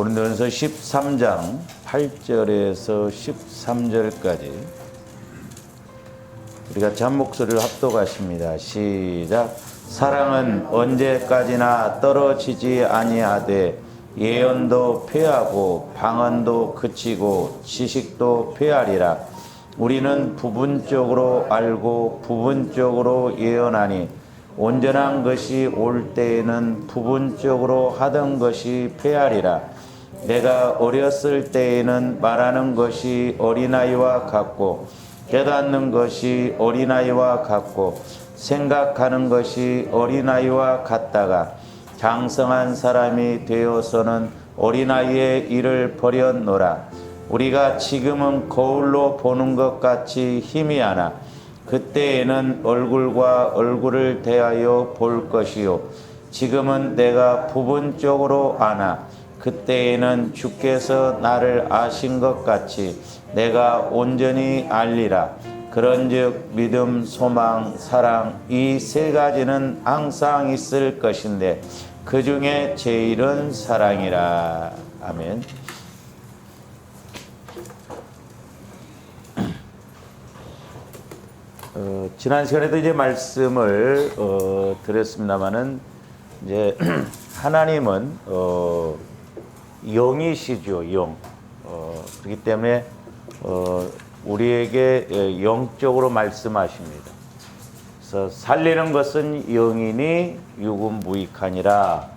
고린도전서 13장 8절에서 13절까지 우리가 잠목소리를 합독하십니다. 시작. 사랑은 언제까지나 떨어지지 아니하되 예언도 패하고 방언도 그치고 지식도 패하리라. 우리는 부분적으로 알고 부분적으로 예언하니 온전한 것이 올 때에는 부분적으로 하던 것이 패하리라. 내가 어렸을 때에는 말하는 것이 어린아이와 같고 깨닫는 것이 어린아이와 같고 생각하는 것이 어린아이와 같다가 장성한 사람이 되어서는 어린아이의 일을 버렸노라. 우리가 지금은 거울로 보는 것 같이 희미하나 그때에는 얼굴과 얼굴을 대하여 볼 것이요 지금은 내가 부분적으로 아나 그때에는 주께서 나를 아신 것 같이 내가 온전히 알리라. 그런즉 믿음, 소망, 사랑 이 세 가지는 항상 있을 것인데 그 중에 제일은 사랑이라. 아멘. 지난 시간에도 이제 말씀을 드렸습니다만은 이제 하나님은 영이시죠, 영. 그렇기 때문에 우리에게 영적으로 말씀하십니다. 그래서 살리는 것은 영이니 육은 무익하니라.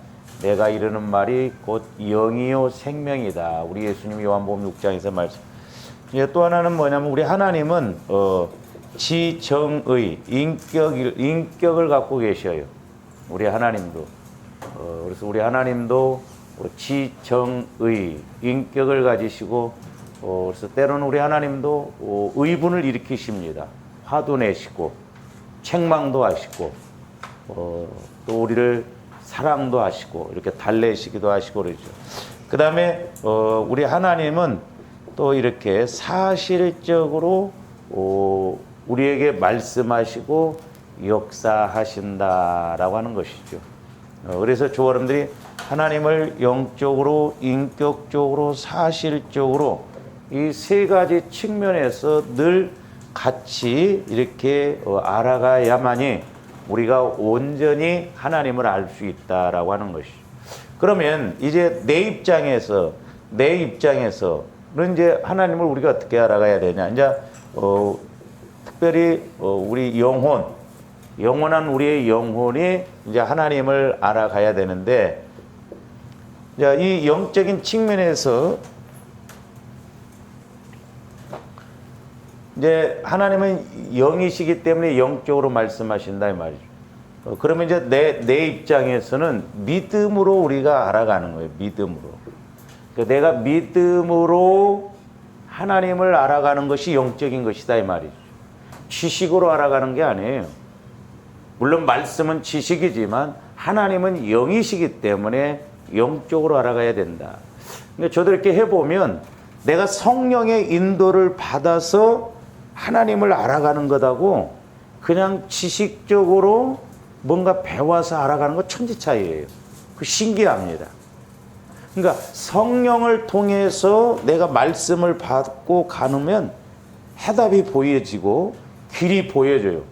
내가 이르는 말이 곧 영이요 생명이다. 우리 예수님 요한복음 6장에서 말씀. 이제 또 하나는 뭐냐면 우리 하나님은 지정의 인격을 갖고 계셔요. 우리 하나님도. 그래서 우리 하나님도 지정의 인격을 가지시고 그래서 때로는 우리 하나님도 의분을 일으키십니다. 화도 내시고 책망도 하시고 또 우리를 사랑도 하시고 이렇게 달래시기도 하시고 그러죠. 그 다음에 우리 하나님은 또 이렇게 사실적으로 우리에게 말씀하시고 역사하신다라고 하는 것이죠. 그래서 저와 여러분들이 하나님을 영적으로, 인격적으로, 사실적으로 이 세 가지 측면에서 늘 같이 이렇게 알아가야만이 우리가 온전히 하나님을 알 수 있다라고 하는 것이죠. 그러면 이제 내 입장에서는 이제 하나님을 우리가 어떻게 알아가야 되냐? 이제 특별히 우리 영원한 우리의 영혼이 이제 하나님을 알아가야 되는데, 이 영적인 측면에서 이제 하나님은 영이시기 때문에 영적으로 말씀하신다 이 말이죠. 그러면 이제 내 입장에서는 믿음으로 우리가 알아가는 거예요. 믿음으로. 그러니까 내가 믿음으로 하나님을 알아가는 것이 영적인 것이다 이 말이죠. 지식으로 알아가는 게 아니에요. 물론 말씀은 지식이지만 하나님은 영이시기 때문에 영적으로 알아가야 된다. 그러니까 저도 이렇게 해보면 내가 성령의 인도를 받아서 하나님을 알아가는 것하고 그냥 지식적으로 뭔가 배워서 알아가는 것 천지 차이예요. 그 신기합니다. 그러니까 성령을 통해서 내가 말씀을 받고 가누면 해답이 보여지고 길이 보여져요.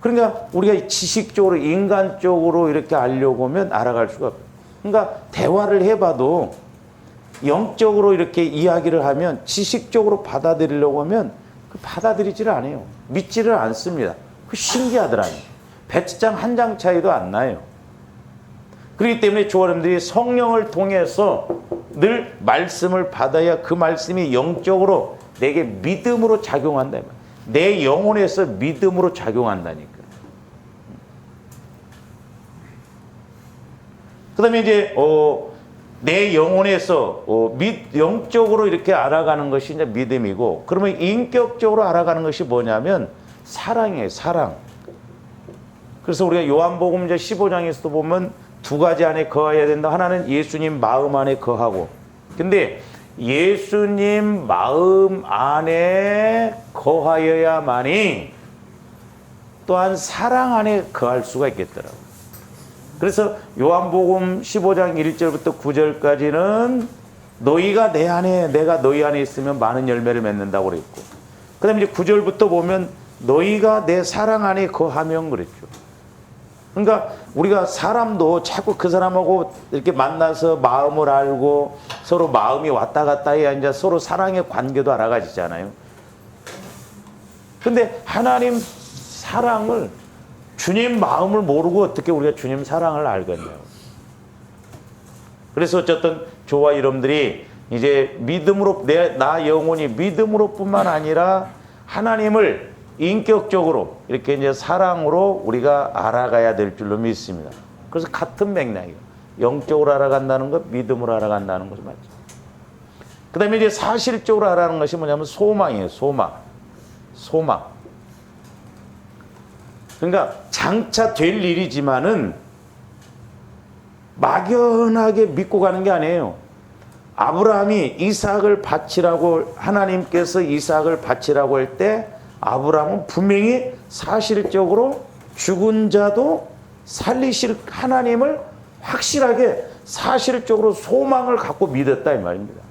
그러니까 우리가 지식적으로 인간적으로 이렇게 알려고 하면 알아갈 수가 없어요. 그러니까 대화를 해봐도 영적으로 이렇게 이야기를 하면 지식적으로 받아들이려고 하면 받아들이지를 않아요. 믿지를 않습니다. 그 신기하더라고요. 배치장 한 장 차이도 안 나요. 그렇기 때문에 여러분들이 성령을 통해서 늘 말씀을 받아야 그 말씀이 영적으로 내게 믿음으로 작용한다. 내 영혼에서 믿음으로 작용한다니까. 그 다음에 이제 내 영혼에서 영적으로 이렇게 알아가는 것이 이제 믿음이고, 그러면 인격적으로 알아가는 것이 뭐냐면 사랑이에요. 사랑. 그래서 우리가 요한복음 이제 15장에서도 보면 두 가지 안에 거해야 된다. 하나는 예수님 마음 안에 거하고, 근데 예수님 마음 안에 거하여야만이 또한 사랑 안에 거할 수가 있겠더라고요. 그래서 요한복음 15장 1절부터 9절까지는 너희가 내 안에 내가 너희 안에 있으면 많은 열매를 맺는다고 그랬고, 그 다음에 이제 9절부터 보면 너희가 내 사랑 안에 거하면 그랬죠. 그러니까 우리가 사람도 자꾸 그 사람하고 이렇게 만나서 마음을 알고 서로 마음이 왔다 갔다 해야 이제 서로 사랑의 관계도 알아가지잖아요. 근데 하나님 사랑을, 주님 마음을 모르고 어떻게 우리가 주님 사랑을 알겠냐고. 그래서 어쨌든 저와 여러분들이 이제 믿음으로 나 영혼이 믿음으로 뿐만 아니라 하나님을 인격적으로 이렇게 이제 사랑으로 우리가 알아가야 될 줄로 믿습니다. 그래서 같은 맥락이에요. 영적으로 알아간다는 것, 믿음으로 알아간다는 것이 맞죠. 그 다음에 이제 사실적으로 알아가는 것이 뭐냐면 소망이에요. 소망. 그러니까 장차 될 일이지만은 막연하게 믿고 가는 게 아니에요. 아브라함이 이삭을 바치라고, 하나님께서 이삭을 바치라고 할 때 아브라함은 분명히 사실적으로 죽은 자도 살리실 하나님을 확실하게 사실적으로 소망을 갖고 믿었다 이 말입니다.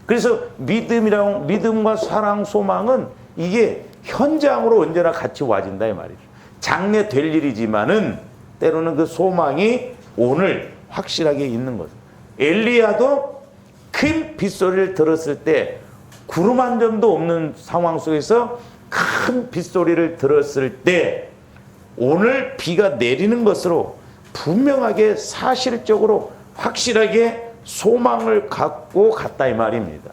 그래서 믿음과 사랑, 소망은 이게 현장으로 언제나 같이 와진다 이 말이죠. 장래 될 일이지만은 때로는 그 소망이 오늘 확실하게 있는 거죠. 엘리야도 큰 빗소리를 들었을 때, 구름 한 점도 없는 상황 속에서 큰 빗소리를 들었을 때 오늘 비가 내리는 것으로 분명하게 사실적으로 확실하게 소망을 갖고 갔다 이 말입니다.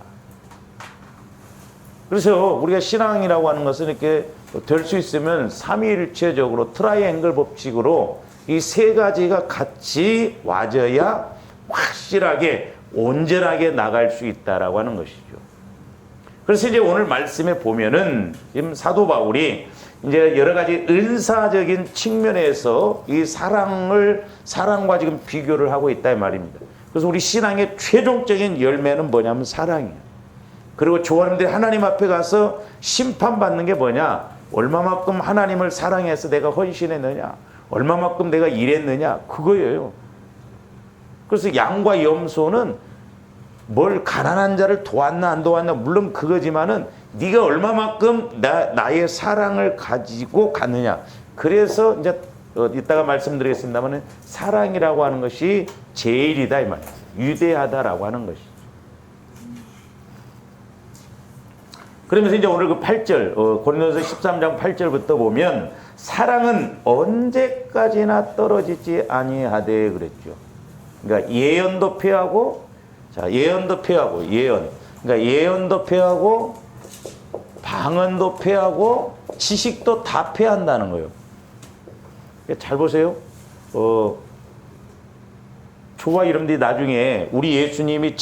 그래서 우리가 신앙이라고 하는 것은 이렇게 될 수 있으면 삼위일체적으로 트라이앵글 법칙으로 이 세 가지가 같이 와져야 확실하게 온전하게 나갈 수 있다라고 하는 것이죠. 그래서 이제 오늘 말씀에 보면은 지금 사도 바울이 이제 여러 가지 은사적인 측면에서 이 사랑과 지금 비교를 하고 있다 이 말입니다. 그래서 우리 신앙의 최종적인 열매는 뭐냐면 사랑이에요. 그리고 조원님들이 하나님 앞에 가서 심판받는 게 뭐냐? 얼마만큼 하나님을 사랑해서 내가 헌신했느냐? 얼마만큼 내가 일했느냐? 그거예요. 그래서 양과 염소는 뭘 가난한 자를 도왔나 안 도왔나 물론 그거지만은 네가 얼마만큼 나의 사랑을 가지고 갔느냐. 그래서 이제 이따가 말씀드리겠습니다만은 사랑이라고 하는 것이 제일이다 이 말이에요. 위대하다라고 하는 것이. 그러면서 이제 오늘 그 8절 고린도서 13장 8절부터 보면 사랑은 언제까지나 떨어지지 아니하되 그랬죠. 그러니까 예언도 패하고, 자, 예언도 패하고, 그러니까 예언도 패하고, 방언도 패하고, 지식도 다 패한다는 거예요. 잘 보세요. 저와 여러분들이 나중에 우리 예수님이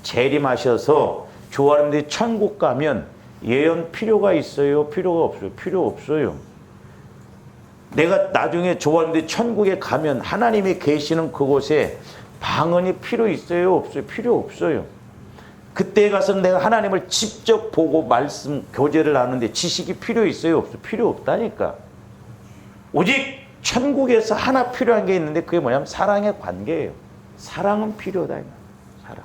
재림하셔서 저와 여러분들이 천국 가면 예언 필요가 있어요? 필요가 없어요? 필요 없어요. 내가 나중에 저와 여러분들이 천국에 가면 하나님이 계시는 그곳에 방언이 필요 있어요? 없어요? 필요 없어요. 그때 가서 내가 하나님을 직접 보고 말씀, 교제를 나누는데 지식이 필요 있어요? 없어요? 필요 없다니까. 오직 천국에서 하나 필요한 게 있는데 그게 뭐냐면 사랑의 관계예요. 사랑은 필요하다. 사랑.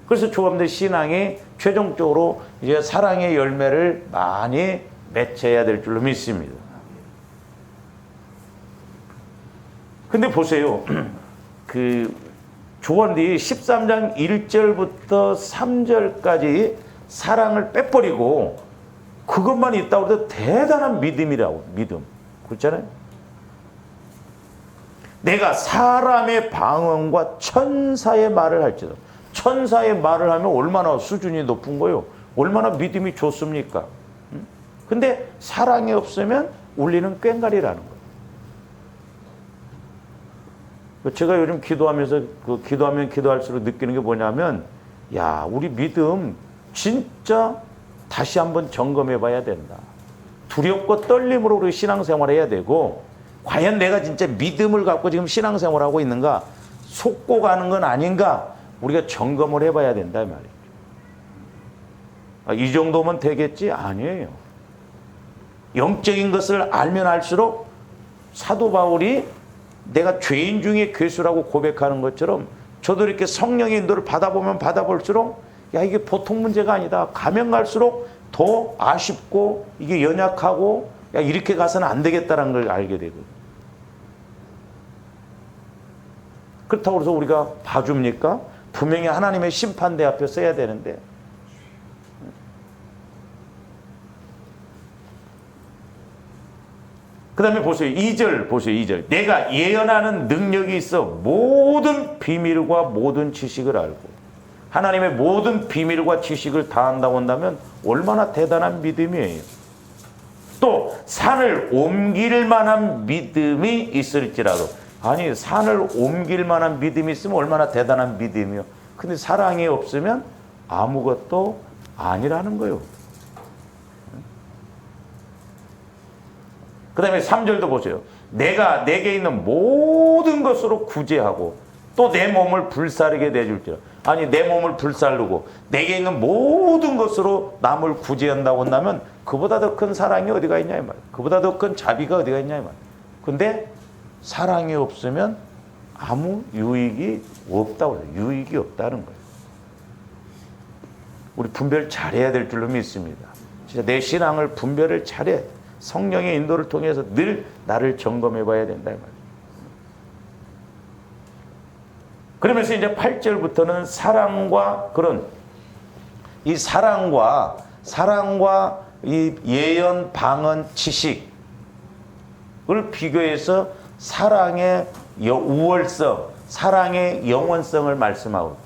그래서 조합들 신앙이 최종적으로 이제 사랑의 열매를 많이 맺혀야 될 줄로 믿습니다. 근데 보세요. 그 조원들이 13장 1절부터 3절까지 사랑을 빼버리고 그것만 있다고 해도 대단한 믿음이라고. 믿음. 그렇잖아요. 내가 사람의 방언과 천사의 말을 할지도. 천사의 말을 하면 얼마나 수준이 높은 거예요. 얼마나 믿음이 좋습니까? 근데 사랑이 없으면 울리는 꽹과리라는 거예요. 제가 요즘 기도하면서 기도하면 기도할수록 느끼는 게 뭐냐면, 야, 우리 믿음 진짜 다시 한번 점검해 봐야 된다. 두렵고 떨림으로 우리 신앙생활 해야 되고, 과연 내가 진짜 믿음을 갖고 지금 신앙생활 하고 있는가, 속고 가는 건 아닌가, 우리가 점검을 해 봐야 된다 이 말이에요. 이 정도면 되겠지? 아니에요. 영적인 것을 알면 알수록 사도 바울이 내가 죄인 중에 괴수라고 고백하는 것처럼 저도 이렇게 성령의 인도를 받아보면 받아볼수록 야, 이게 보통 문제가 아니다. 가면 갈수록 더 아쉽고 이게 연약하고 야, 이렇게 가서는 안 되겠다는 걸 알게 되거든요. 그렇다고 해서 우리가 봐줍니까? 분명히 하나님의 심판대 앞에 써야 되는데. 그 다음에 보세요. 2절 보세요. 2절. 내가 예언하는 능력이 있어 모든 비밀과 모든 지식을 알고. 하나님의 모든 비밀과 지식을 다 안다고 한다면 얼마나 대단한 믿음이에요. 또 산을 옮길 만한 믿음이 있을지라도. 아니, 산을 옮길 만한 믿음이 있으면 얼마나 대단한 믿음이요. 근데 사랑이 없으면 아무것도 아니라는 거예요. 그 다음에 3절도 보세요. 내가 내게 있는 모든 것으로 구제하고 또 내 몸을 불사르게 내줄지라. 아니, 내 몸을 불사르고 내게 있는 모든 것으로 남을 구제한다고 한다면 그보다 더 큰 사랑이 어디가 있냐 이 말이에요. 그보다 더 큰 자비가 어디가 있냐 이 말이에요. 근데 사랑이 없으면 아무 유익이 없다고 해요. 유익이 없다는 거예요. 우리 분별 잘해야 될 줄로 믿습니다. 진짜 내 신앙을 분별을 잘해야 돼. 성령의 인도를 통해서 늘 나를 점검해 봐야 된다 이 말이에요. 그러면서 이제 8절부터는 사랑과 그런 이 사랑과 이 예언, 방언, 지식을 비교해서 사랑의 우월성, 사랑의 영원성을 말씀하고.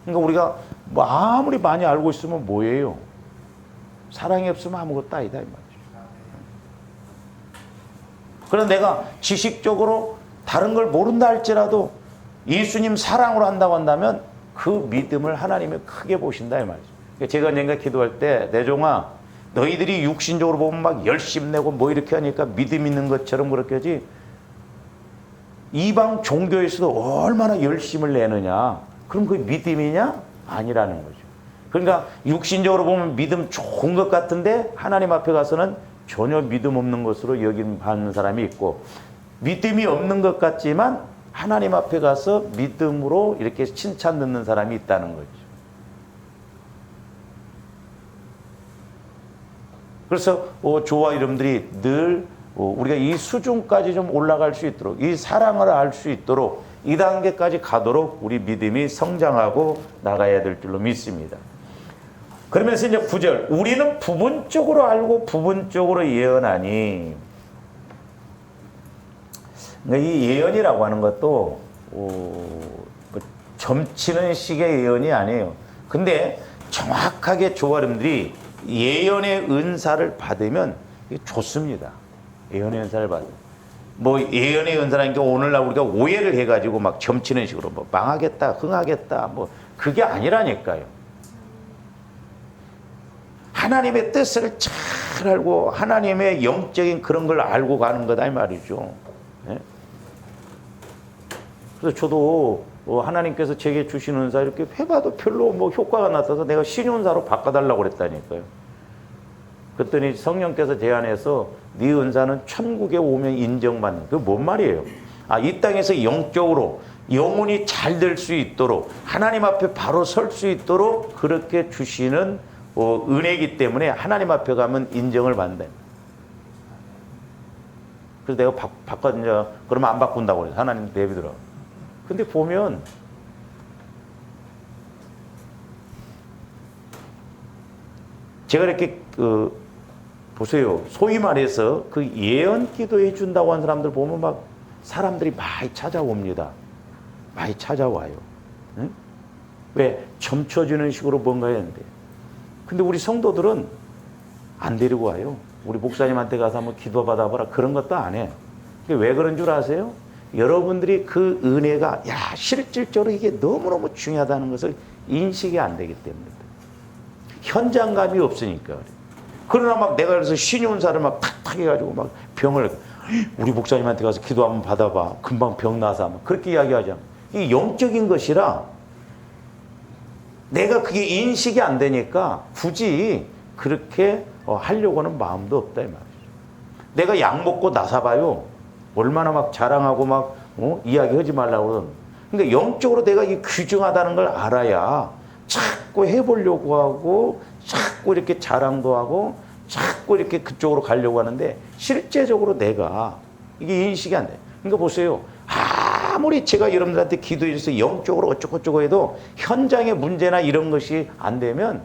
그러니까 우리가 뭐 아무리 많이 알고 있으면 뭐예요? 사랑이 없으면 아무것도 아니다 이 말이죠. 그래서 내가 지식적으로 다른 걸 모른다 할지라도 예수님 사랑으로 한다고 한다면 그 믿음을 하나님이 크게 보신다 이 말이죠. 제가 언젠가 기도할 때 내 종아 너희들이 육신적으로 보면 막 열심 내고 뭐 이렇게 하니까 믿음 있는 것처럼 그렇게 하지 이방 종교에서도 얼마나 열심을 내느냐. 그럼 그게 믿음이냐? 아니라는 거죠. 그러니까 육신적으로 보면 믿음 좋은 것 같은데 하나님 앞에 가서는 전혀 믿음 없는 것으로 여김받는 사람이 있고 믿음이 없는 것 같지만 하나님 앞에 가서 믿음으로 이렇게 칭찬 듣는 사람이 있다는 거죠. 그래서 저와 여러분들이 늘 우리가 이 수준까지 좀 올라갈 수 있도록 이 사랑을 알 수 있도록 이 단계까지 가도록 우리 믿음이 성장하고 나가야 될 줄로 믿습니다. 그러면서 이제 9절 우리는 부분적으로 알고 부분적으로 예언하니. 그러니까 이 예언이라고 하는 것도 점치는 식의 예언이 아니에요. 근데 정확하게 저와 여러분들이 예언의 은사를 받으면 이게 좋습니다. 예언의 은사를 받으면. 뭐 예언의 은사라는 게 오늘날 우리가 오해를 해가지고 막 점치는 식으로 뭐 망하겠다, 흥하겠다, 뭐 그게 아니라니까요. 하나님의 뜻을 잘 알고 하나님의 영적인 그런 걸 알고 가는 거다 이 말이죠. 네? 그래서 저도 하나님께서 제게 주신 은사 이렇게 해봐도 별로 뭐 효과가 나타서 내가 신윤사로 바꿔달라고 그랬다니까요. 그랬더니 성령께서 제안해서 네 은사는 천국에 오면 인정받는. 그게 뭔 말이에요? 이 땅에서 영적으로 영혼이 잘 될 수 있도록 하나님 앞에 바로 설 수 있도록 그렇게 주시는 은혜이기 때문에 하나님 앞에 가면 인정을 받는다. 그래서 내가 바꿔준다. 그러면 안 바꾼다고 그래서 하나님 내비더라고. 근데 보면 제가 이렇게 보세요. 소위 말해서 그 예언 기도해 준다고 하는 사람들 보면 막 사람들이 많이 찾아옵니다. 많이 찾아와요. 응? 왜? 점쳐주는 식으로 뭔가 했는데. 근데 우리 성도들은 안 데리고 와요. 우리 목사님한테 가서 한번 기도 받아봐라. 그런 것도 안 해. 왜 그런 줄 아세요? 여러분들이 그 은혜가 실질적으로 이게 너무너무 중요하다는 것을 인식이 안 되기 때문에. 현장감이 없으니까. 그러나 막 내가 그래서 신윤사를 막 탁탁 해가지고 막 병을 우리 목사님한테 가서 기도 한번 받아봐. 금방 병 나서 막 그렇게 이야기하잖아. 이 영적인 것이라 내가 그게 인식이 안 되니까 굳이 그렇게 하려고 하는 마음도 없다 이 말이죠. 내가 약 먹고 나서봐요. 얼마나 막 자랑하고 막 이야기하지 말라고 그러는. 그러니까 영적으로 내가 이게 귀중하다는 걸 알아야 자꾸 해보려고 하고 자꾸 이렇게 자랑도 하고 자꾸 이렇게 그쪽으로 가려고 하는데 실제적으로 내가 이게 인식이 안 돼. 그러니까 보세요. 아무리 제가 여러분들한테 기도해서 영적으로 어쩌고저쩌고 해도 현장의 문제나 이런 것이 안 되면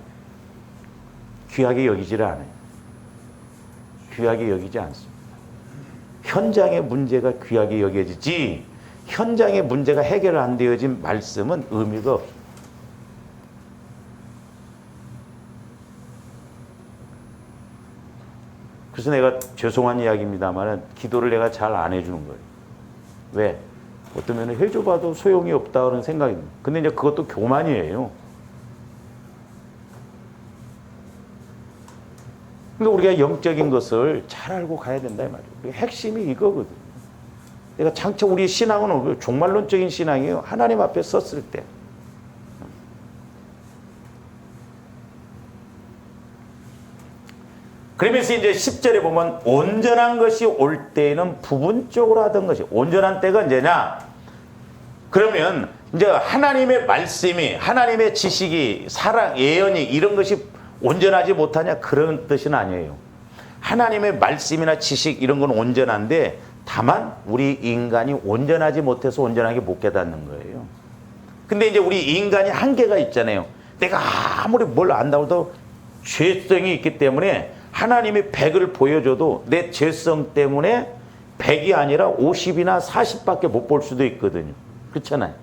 귀하게 여기지를 않아요. 귀하게 여기지 않습니다. 현장의 문제가 귀하게 여겨지지 현장의 문제가 해결 안 되어진 말씀은 의미가 없어요. 그래서 내가 죄송한 이야기입니다만 기도를 내가 잘 안 해주는 거예요. 왜? 어떤 면은 해줘봐도 소용이 없다는 생각이 듭니다. 근데 이제 그것도 교만이에요. 그러니까 우리가 영적인 것을 잘 알고 가야 된다 이 말이에요. 핵심이 이거거든요. 내가 장차 우리 신앙은 종말론적인 신앙이에요. 하나님 앞에 섰을 때. 그러면서 이제 10절에 보면 온전한 것이 올 때에는 부분적으로 하던 것이 온전한 때가 언제냐? 그러면 이제 하나님의 말씀이 하나님의 지식이 사랑, 예언이 이런 것이 온전하지 못하냐? 그런 뜻은 아니에요. 하나님의 말씀이나 지식 이런 건 온전한데 다만 우리 인간이 온전하지 못해서 온전하게 못 깨닫는 거예요. 근데 이제 우리 인간이 한계가 있잖아요. 내가 아무리 뭘 안다고 해도 죄성이 있기 때문에 하나님이 100을 보여줘도 내 죄성 때문에 100이 아니라 50이나 40밖에 못 볼 수도 있거든요. 그렇잖아요.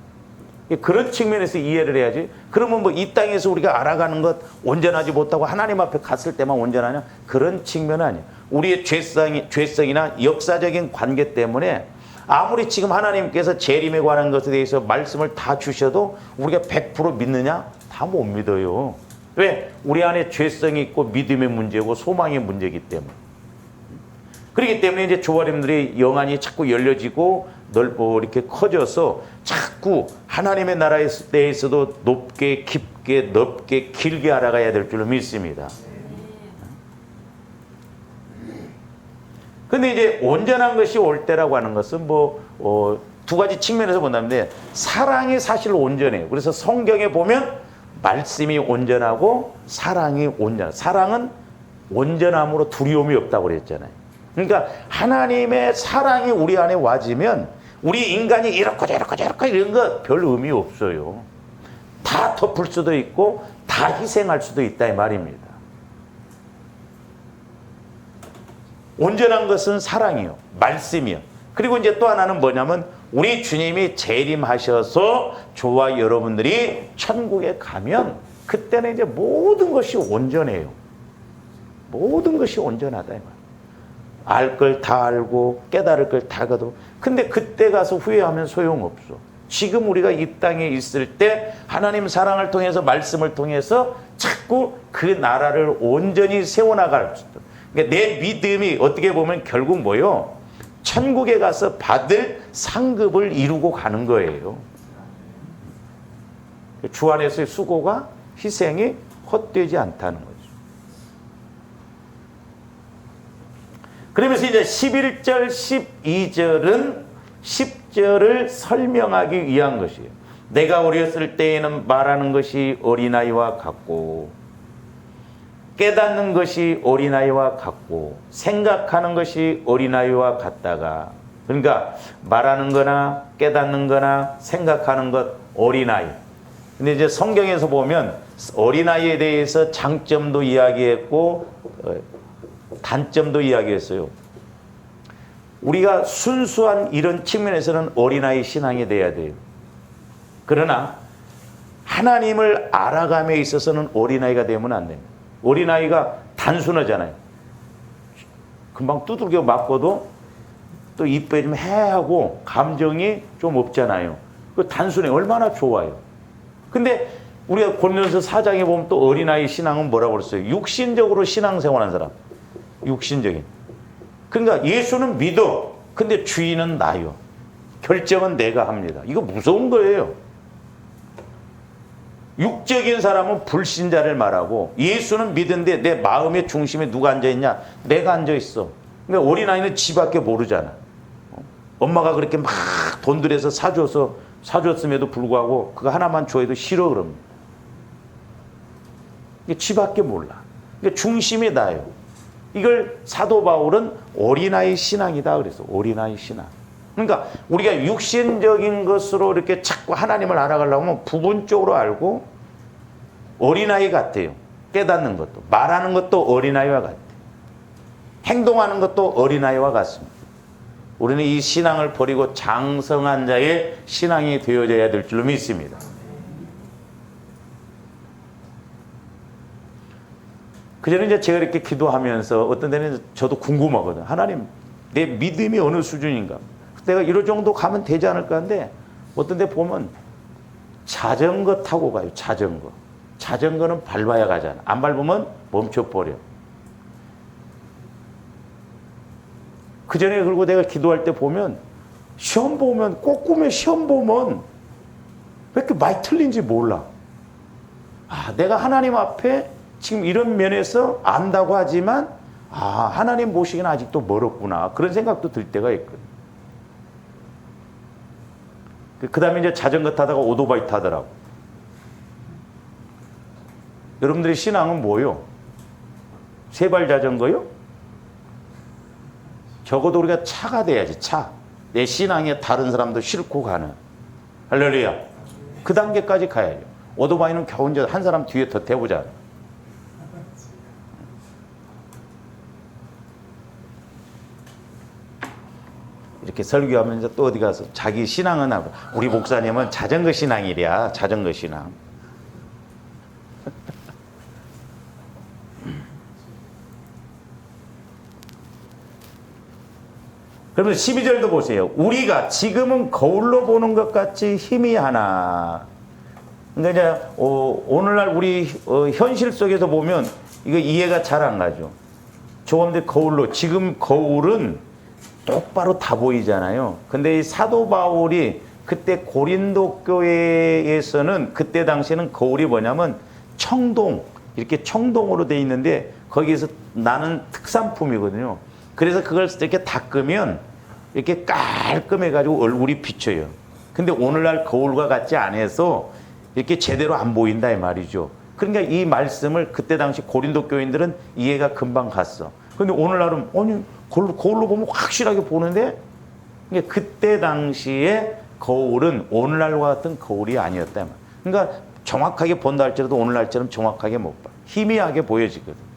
그런 측면에서 이해를 해야지. 그러면 뭐 이 땅에서 우리가 알아가는 것 온전하지 못하고 하나님 앞에 갔을 때만 온전하냐? 그런 측면은 아니에요. 우리의 죄성이나 역사적인 관계 때문에 아무리 지금 하나님께서 재림에 관한 것에 대해서 말씀을 다 주셔도 우리가 100% 믿느냐? 다 못 믿어요. 왜? 우리 안에 죄성이 있고 믿음의 문제고 소망의 문제이기 때문에. 그렇기 때문에 이제 조아림들의 영안이 자꾸 열려지고 넓고 이렇게 커져서 자꾸 하나님의 나라에 대해서도 높게 깊게 넓게 길게 알아가야 될 줄로 믿습니다. 근데 이제 온전한 것이 올 때라고 하는 것은 두 가지 측면에서 본다면 사랑이 사실 온전해요. 그래서 성경에 보면 말씀이 온전하고 사랑이 온전하고 사랑은 온전함으로 두려움이 없다고 그랬잖아요. 그러니까 하나님의 사랑이 우리 안에 와지면 우리 인간이 이렇고 이런 거 별 의미 없어요. 다 덮을 수도 있고 다 희생할 수도 있다 이 말입니다. 온전한 것은 사랑이요. 말씀이요. 그리고 이제 또 하나는 뭐냐면 우리 주님이 재림하셔서 저와 여러분들이 천국에 가면 그때는 이제 모든 것이 온전해요. 모든 것이 온전하다 이 말. 알 걸 다 알고 깨달을 걸 다 알아도 근데 그때 가서 후회하면 소용없어. 지금 우리가 이 땅에 있을 때 하나님 사랑을 통해서 말씀을 통해서 자꾸 그 나라를 온전히 세워나갈 수 있다. 그러니까 내 믿음이 어떻게 보면 결국 뭐요? 천국에 가서 받을 상급을 이루고 가는 거예요. 주 안에서의 수고가 희생이 헛되지 않다는 거죠. 그러면서 이제 11절, 12절은 10절을 설명하기 위한 것이에요. 내가 어렸을 때에는 말하는 것이 어린아이와 같고 깨닫는 것이 어린아이와 같고 생각하는 것이 어린아이와 같다가 그러니까 말하는 거나 깨닫는 거나 생각하는 것 어린아이. 근데 이제 성경에서 보면 어린아이에 대해서 장점도 이야기했고 단점도 이야기했어요. 우리가 순수한 이런 측면에서는 어린아이 신앙이 돼야 돼요. 그러나 하나님을 알아감에 있어서는 어린아이가 되면 안 됩니다. 어린아이가 단순하잖아요. 금방 두들겨 맞고도 또 이뻐해 좀 해하고 감정이 좀 없잖아요. 그 단순해 얼마나 좋아요. 근데 우리가 고린도서 4장에 보면 또 어린아이 신앙은 뭐라고 그랬어요? 육신적으로 신앙생활하는 사람. 육신적인. 그러니까 예수는 믿어. 근데 주인은 나요. 결정은 내가 합니다. 이거 무서운 거예요. 육적인 사람은 불신자를 말하고 예수는 믿은데 내 마음의 중심에 누가 앉아있냐? 내가 앉아있어. 근데 어린아이는 지 밖에 모르잖아. 엄마가 그렇게 막 돈 들여서 사줬음에도 불구하고 그거 하나만 줘도 싫어 그럽니다. 이게 지 밖에 몰라. 그러니까 중심이 나요. 이걸 사도 바울은 어린아이 신앙이다 그래서 어린아이 신앙. 그러니까 우리가 육신적인 것으로 이렇게 자꾸 하나님을 알아가려면 부분적으로 알고 어린아이 같아요. 깨닫는 것도 말하는 것도 어린아이와 같아요. 행동하는 것도 어린아이와 같습니다. 우리는 이 신앙을 버리고 장성한 자의 신앙이 되어져야 될 줄로 믿습니다. 그전에 이제 제가 이렇게 기도하면서 어떤 데는 저도 궁금하거든. 하나님, 내 믿음이 어느 수준인가? 내가 이럴 정도 가면 되지 않을까 하는데 어떤 데 보면 자전거 타고 가요. 자전거. 자전거는 밟아야 가잖아. 안 밟으면 멈춰버려. 그전에 그리고 내가 기도할 때 보면 시험 보면 꼬꾸매 시험 보면 왜 이렇게 많이 틀린지 몰라. 아, 내가 하나님 앞에 지금 이런 면에서 안다고 하지만 하나님 모시기는 아직도 멀었구나. 그런 생각도 들 때가 있거든. 그 다음에 이제 자전거 타다가 오토바이 타더라고. 여러분들의 신앙은 뭐요? 세발 자전거요? 적어도 우리가 차가 돼야지. 차. 내 신앙에 다른 사람도 싣고 가는. 할렐루야. 그 단계까지 가야죠. 오토바이는 겨우 이제 한 사람 뒤에 더 태우자. 이렇게 설교하면서 또 어디 가서 자기 신앙은 하고 우리 목사님은 자전거 신앙이랴. 자전거 신앙. 그러면 12절도 보세요. 우리가 지금은 거울로 보는 것 같이 희미하나. 그러니까 이제 오늘날 우리 현실 속에서 보면 이거 이해가 잘 안 가죠. 조금들 거울로 지금 거울은 똑바로 다 보이잖아요. 근데 이 사도 바울이 그때 고린도 교회에서는 그때 당시에는 거울이 뭐냐면 청동 이렇게 청동으로 돼 있는데 거기에서 나는 특산품이거든요. 그래서 그걸 이렇게 닦으면 이렇게 깔끔해가지고 얼굴이 비쳐요. 근데 오늘날 거울과 같지 않아서 이렇게 제대로 안 보인다 이 말이죠. 그러니까 이 말씀을 그때 당시 고린도 교인들은 이해가 금방 갔어. 근데 오늘날은 아니 거울로 보면 확실하게 보는데 그때 당시에 거울은 오늘날과 같은 거울이 아니었다. 그러니까 정확하게 본다 할지라도 오늘날처럼 정확하게 못 봐. 희미하게 보여지거든.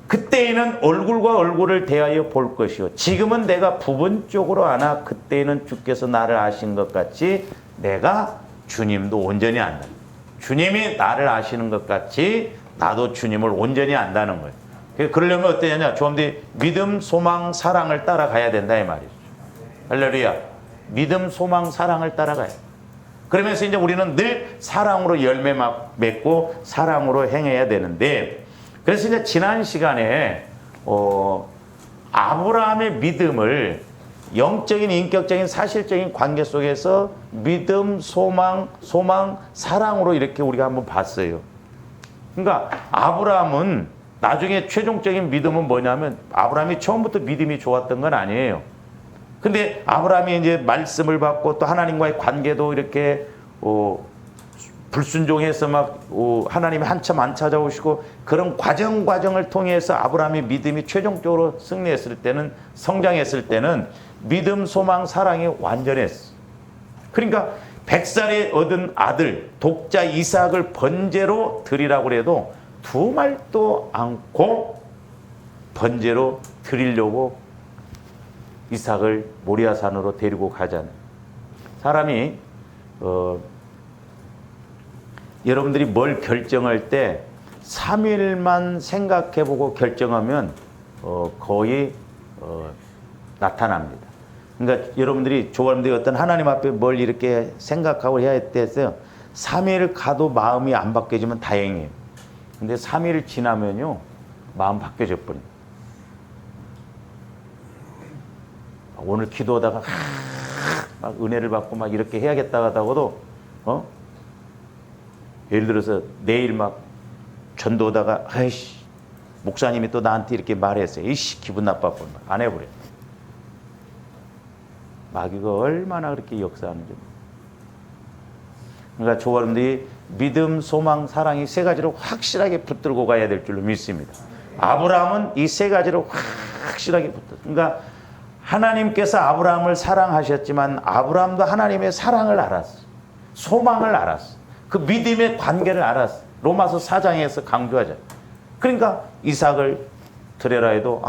그때에는 얼굴과 얼굴을 대하여 볼 것이요. 지금은 내가 부분적으로 아나 그때에는 주께서 나를 아신 것 같이 내가 주님도 온전히 안다. 주님이 나를 아시는 것 같이 나도 주님을 온전히 안다는 거예요. 그러려면 어떠냐? 좀 더 믿음, 소망, 사랑을 따라가야 된다 이 말이죠. 할렐루야. 믿음, 소망, 사랑을 따라가야 돼. 그러면서 이제 우리는 늘 사랑으로 열매 맺고 사랑으로 행해야 되는데 그래서 이제 지난 시간에 아브라함의 믿음을 영적인, 인격적인, 사실적인 관계 속에서 믿음, 소망, 사랑으로 이렇게 우리가 한번 봤어요. 그러니까 아브라함은 나중에 최종적인 믿음은 뭐냐면 아브라함이 처음부터 믿음이 좋았던 건 아니에요. 근데 아브라함이 이제 말씀을 받고 또 하나님과의 관계도 이렇게 불순종해서 막 하나님이 한참 안 찾아오시고 그런 과정을 통해서 아브라함의 믿음이 최종적으로 승리했을 때는 성장했을 때는 믿음, 소망, 사랑이 완전했어. 그러니까 100살에 얻은 아들 독자 이삭을 번제로 드리라고 해도 두 말도 않고 번제로 드리려고 이삭을 모리아산으로 데리고 가잖아요. 사람이 여러분들이 뭘 결정할 때 3일만 생각해보고 결정하면 거의 나타납니다. 그러니까 여러분들이 조금들 어떤 하나님 앞에 뭘 이렇게 생각하고 해야 돼서 3일 가도 마음이 안 바뀌어지면 다행이에요. 근데 3일 지나면요 마음 바뀌어져 버립니다. 오늘 기도하다가 막 은혜를 받고 막 이렇게 해야겠다 하다가도 예를 들어서 내일 막 전도다가 아이씨 목사님이 또 나한테 이렇게 말했어요. 이씨 기분 나빠서 안 해버려. 마귀가 얼마나 그렇게 역사하는지. 그러니까 조아름들이 믿음, 소망, 사랑이 세 가지로 확실하게 붙들고 가야 될 줄로 믿습니다. 아브라함은 이 세 가지로 확실하게 붙들었어요. 그러니까 하나님께서 아브라함을 사랑하셨지만 아브라함도 하나님의 사랑을 알았어. 소망을 알았어. 그 믿음의 관계를 알았어. 로마서 4장에서 강조하죠. 그러니까 이삭을 드려라 해도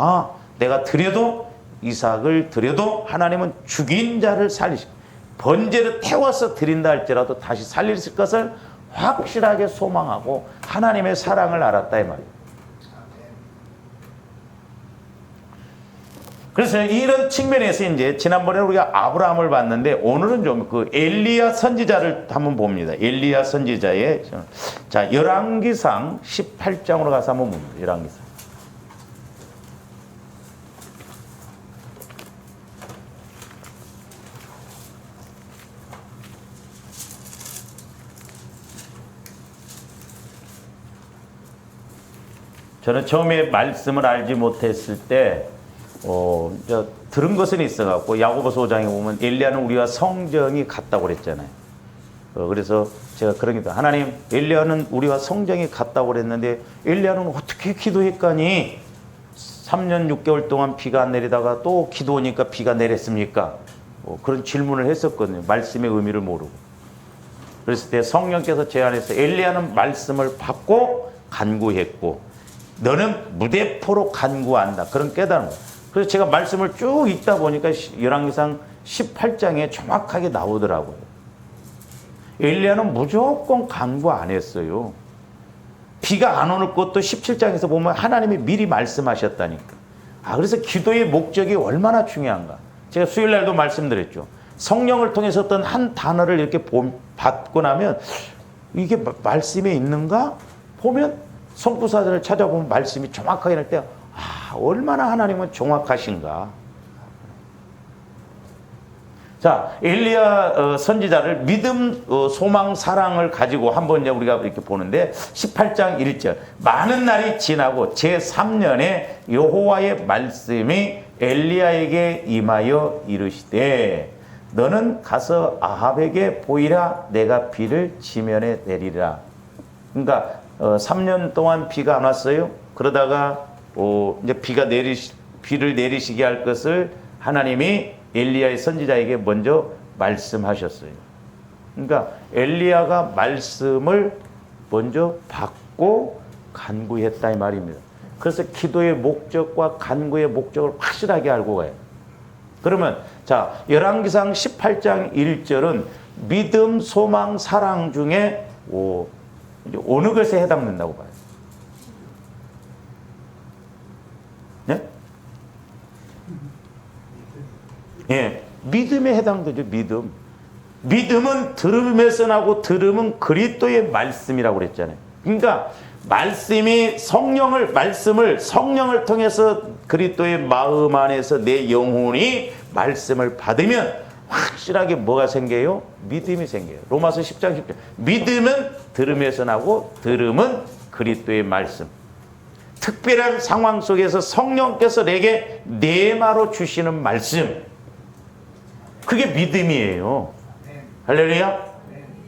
내가 드려도 이삭을 드려도 하나님은 죽인 자를 살리시고 번제를 태워서 드린다 할지라도 다시 살릴 것을 확실하게 소망하고 하나님의 사랑을 알았다 이 말이에요. 그래서 이런 측면에서 이제 지난번에 우리가 아브라함을 봤는데 오늘은 좀 그 엘리야 선지자를 한번 봅니다. 엘리야 선지자의 자 열왕기상 18장으로 가서 한번 봅니다. 열왕기상. 저는 처음에 말씀을 알지 못했을 때 들은 것은 있어갖고 야고보서 5장에 보면 엘리야는 우리와 성정이 같다고 그랬잖아요. 그래서 제가 그런 게 하나님 엘리야는 우리와 성정이 같다고 그랬는데 엘리야는 어떻게 기도했까니 3년 6개월 동안 비가 안 내리다가 또 기도하니까 비가 내렸습니까? 그런 질문을 했었거든요. 말씀의 의미를 모르고. 그랬을 때 성령께서 제 안에서 엘리야는 말씀을 받고 간구했고 너는 무대포로 간구한다. 그런 깨달음. 그래서 제가 말씀을 쭉 읽다 보니까 열왕기상 18장에 정확하게 나오더라고요. 엘리야는 무조건 간구 안 했어요. 비가 안 오는 것도 17장에서 보면 하나님이 미리 말씀하셨다니까. 그래서 기도의 목적이 얼마나 중요한가. 제가 수요일 날도 말씀드렸죠. 성령을 통해서 어떤 한 단어를 이렇게 받고 나면 이게 말씀에 있는가? 보면 성부사전을 찾아보면 말씀이 정확하게 날 때 얼마나 하나님은 정확하신가. 자, 엘리야 선지자를 믿음, 소망, 사랑을 가지고 한번 우리가 이렇게 보는데 18장 1절 많은 날이 지나고 제3년에 여호와의 말씀이 엘리야에게 임하여 이르시되 너는 가서 아합에게 보이라 내가 비를 지면에 내리라. 그러니까 3년 동안 비가 안 왔어요. 그러다가 이제 비를 내리시게 할 것을 하나님이 엘리야의 선지자에게 먼저 말씀하셨어요. 그러니까 엘리야가 말씀을 먼저 받고 간구했다 이 말입니다. 그래서 기도의 목적과 간구의 목적을 확실하게 알고 가요. 그러면 자 열왕기상 18장 1절은 믿음, 소망, 사랑 중에 어느 것에 해당된다고 봐요? 네? 예, 믿음에 해당되죠. 믿음은 들음에서 나고 들음은 그리스도의 말씀이라고 그랬잖아요. 그러니까 말씀을 성령을 통해서 그리스도의 마음 안에서 내 영혼이 말씀을 받으면 확실하게 뭐가 생겨요? 믿음이 생겨요. 로마서 10장 10절. 믿음은 들음에서 나고 들음은 그리스도의 말씀. 특별한 상황 속에서 성령께서 내게 내마로 주시는 말씀. 그게 믿음이에요. 할렐루야.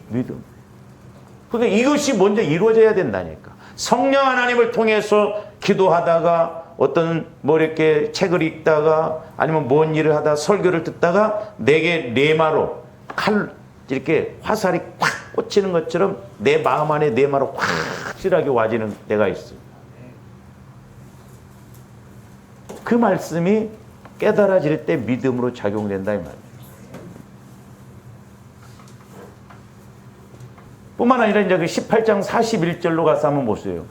믿음. 그러니까 이것이 먼저 이루어져야 된다니까. 성령 하나님을 통해서 기도하다가 어떤 이렇게 책을 읽다가 아니면 뭔 일을 하다 설교를 듣다가 내게 내마로 이렇게 화살이 꽉 꽂히는 것처럼 내 마음 안에 내마로 확실하게 와지는 때가 있어요. 그 말씀이 깨달아질 때 믿음으로 작용된다 이 말이에요. 뿐만 아니라 이제 그 18장 41절로 가서 한번 보세요.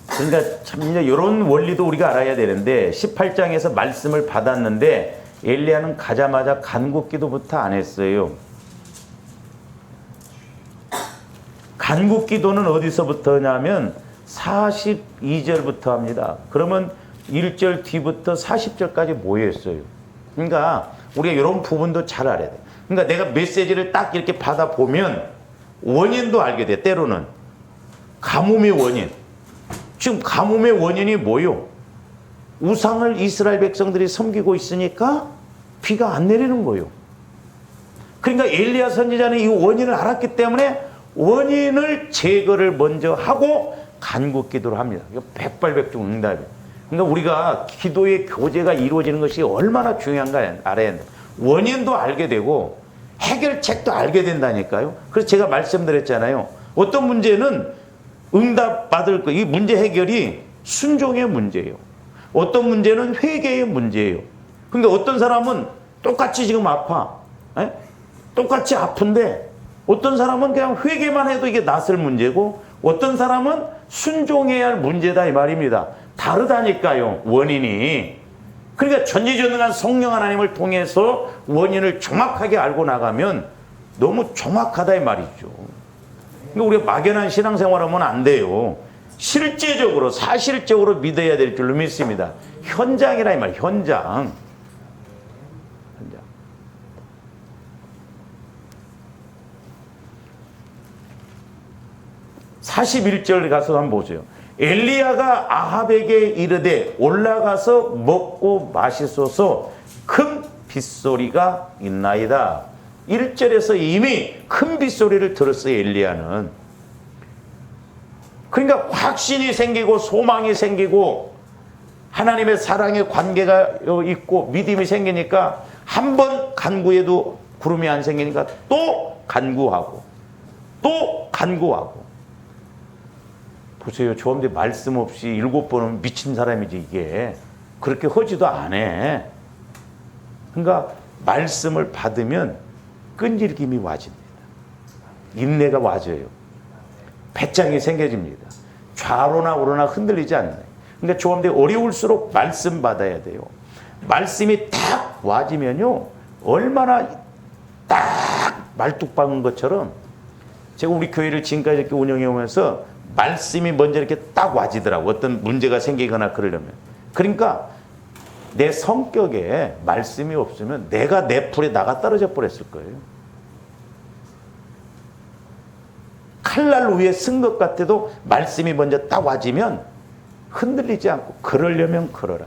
그러니까 참 이제 이런 원리도 우리가 알아야 되는데 18장에서 말씀을 받았는데 엘리야는 가자마자 간구기도부터 안 했어요. 간구기도는 어디서부터 하냐면 42절부터 합니다. 그러면 1절 뒤부터 40절까지 모여 있어요. 그러니까 우리가 이런 부분도 잘 알아야 돼. 그러니까 내가 메시지를 딱 이렇게 받아보면 원인도 알게 돼. 때로는 가뭄의 원인. 지금 가뭄의 원인이 뭐요? 우상을 이스라엘 백성들이 섬기고 있으니까 비가 안 내리는 거예요. 그러니까 엘리야 선지자는 이 원인을 알았기 때문에 원인을 제거를 먼저 하고 간구 기도를 합니다. 이거 백발백중 응답이에요. 그러니까 우리가 기도의 교제가 이루어지는 것이 얼마나 중요한가 알아야 된다. 원인도 알게 되고 해결책도 알게 된다니까요. 그래서 제가 말씀드렸잖아요. 어떤 문제는 응답 받을 거, 이 문제 해결이 순종의 문제예요. 어떤 문제는 회개의 문제예요. 근데 어떤 사람은 똑같이 지금 아파. 에? 똑같이 아픈데 어떤 사람은 그냥 회개만 해도 이게 낫을 문제고 어떤 사람은 순종해야 할 문제다 이 말입니다. 다르다니까요. 원인이. 그러니까 전지전능한 성령 하나님을 통해서 원인을 정확하게 알고 나가면 너무 정확하다 이 말이죠. 그러니까 우리가 막연한 신앙생활하면 안 돼요. 실제적으로 사실적으로 믿어야 될 줄로 믿습니다. 현장이라 이 말, 현장. 41절 가서 한번 보세요. 엘리야가 아합에게 이르되 올라가서 먹고 마시소서 큰 빗소리가 있나이다. 1절에서 이미 큰 빗소리를 들었어요. 엘리야는. 그러니까 확신이 생기고 소망이 생기고 하나님의 사랑의 관계가 있고 믿음이 생기니까 한 번 간구해도 구름이 안 생기니까 또 간구하고 또 간구하고. 보세요. 저한테 말씀 없이 7번은 미친 사람이지 이게. 그렇게 하지도 않아. 그러니까 말씀을 받으면 끈질김이 와집니다. 인내가 와져요. 배짱이 생겨집니다. 좌로나 우로나 흔들리지 않나요. 그러니까 저한테 어려울수록 말씀 받아야 돼요. 말씀이 딱 와지면요. 얼마나 딱 말뚝 박은 것처럼 제가 우리 교회를 지금까지 이렇게 운영해 오면서 말씀이 먼저 이렇게 딱 와지더라고. 어떤 문제가 생기거나 그러려면. 그러니까 내 성격에 말씀이 없으면 내가 내 풀에 나가 떨어져 버렸을 거예요. 칼날 위에 쓴 것 같아도 말씀이 먼저 딱 와지면 흔들리지 않고 그러려면 그러라.